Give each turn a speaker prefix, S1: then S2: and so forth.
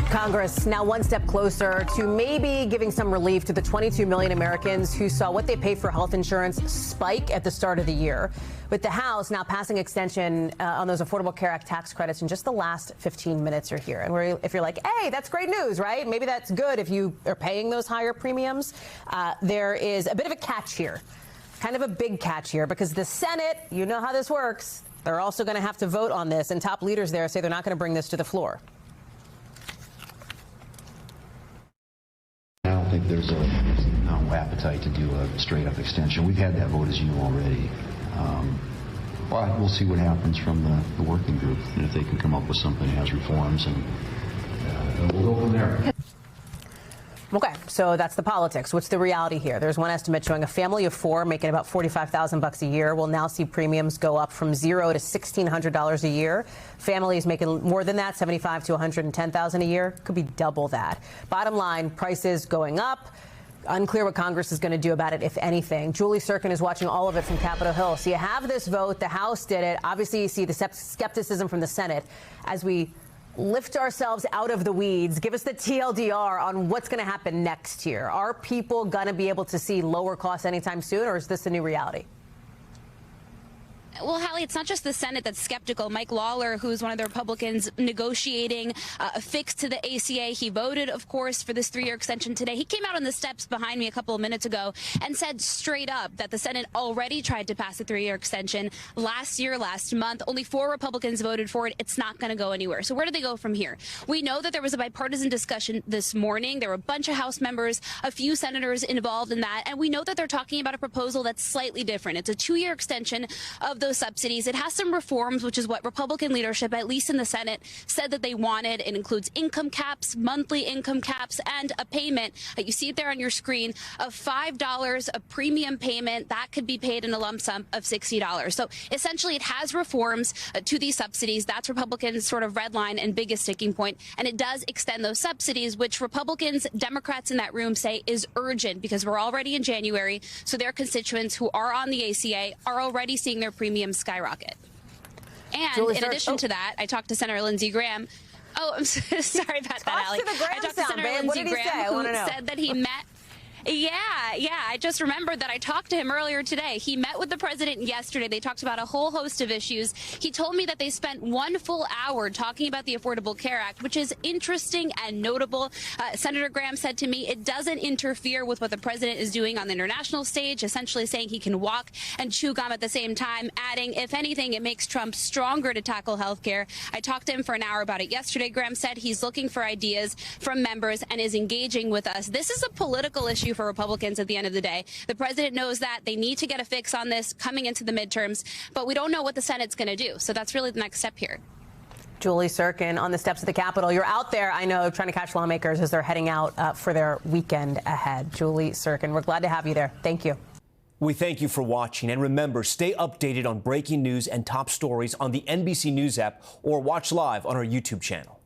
S1: Congress now one step closer to maybe giving some relief to the 22 million Americans who saw what they pay for health insurance spike at the start of the year. With the House now passing extension on those Affordable Care Act tax credits in just the last 15 minutes you're here. And if you're like, hey, that's great news, right? Maybe that's good if you are paying those higher premiums. There is a bit of a catch here, kind of a big catch here, because the Senate, you know how this works, they're also going to have to vote on this. And top leaders there say they're not going to bring this to the floor.
S2: I don't think there's no appetite to do a straight-up extension. We've had that vote, as you know, already. But we'll see what happens from the working group, and if they can come up with something that has reforms, and we'll go from there.
S1: Okay, so that's the politics. What's the reality here? There's one estimate showing a family of four making about $45,000 a year will now see premiums go up from $0 to $1,600 a year. Families making more than that, $75,000 to $110,000 a year, could be double that. Bottom line, prices going up. Unclear what Congress is going to do about it, if anything. Julie Tsirkin is watching all of it from Capitol Hill. So you have this vote. The House did it. Obviously, you see the skepticism from the Senate. As we lift ourselves out of the weeds, give us the TLDR on what's going to happen next year. Are people going to be able to see lower costs anytime soon, or is this a new reality?
S3: Well, Hallie, it's not just the Senate that's skeptical. Mike Lawler, who's one of the Republicans negotiating a fix to the ACA, he voted, of course, for this 3-year extension today. He came out on the steps behind me a couple of minutes ago and said straight up that the Senate already tried to pass a 3-year extension last month. Only 4 Republicans voted for it. It's not going to go anywhere. So where do they go from here? We know that there was a bipartisan discussion this morning. There were a bunch of House members, a few senators involved in that. And we know that they're talking about a proposal that's slightly different. It's a 2-year extension of those subsidies. It has some reforms, which is what Republican leadership, at least in the Senate, said that they wanted. It includes income caps, monthly income caps, and a payment, you see it there on your screen, of $5, a premium payment that could be paid in a lump sum of $60. So essentially it has reforms to these subsidies. That's Republicans' sort of red line and biggest sticking point. And it does extend those subsidies, which Republicans, Democrats in that room say is urgent because we're already in January. So their constituents who are on the ACA are already seeing their premiums skyrocket. And Julie, in addition to that, I talked to Senator Lindsey Graham. Oh, I'm sorry about that, Allie. I talked to Senator Lindsey Graham, who said that he met. Yeah. I just remembered that I talked to him earlier today. He met with the president yesterday. They talked about a whole host of issues. He told me that they spent 1 full hour talking about the Affordable Care Act, which is interesting and notable. Senator Graham said to me it doesn't interfere with what the president is doing on the international stage, essentially saying he can walk and chew gum at the same time, adding, if anything, it makes Trump stronger to tackle health care. I talked to him for an hour about it yesterday. Graham said he's looking for ideas from members and is engaging with us. This is a political issue for Republicans at the end of the day. The president knows that they need to get a fix on this coming into the midterms, but we don't know what the Senate's going to do. So that's really the next step here.
S1: Julie Tsirkin on the steps of the Capitol. You're out there, I know, trying to catch lawmakers as they're heading out for their weekend ahead. Julie Tsirkin, we're glad to have you there. Thank you.
S4: We thank you for watching. And remember, stay updated on breaking news and top stories on the NBC News app or watch live on our YouTube channel.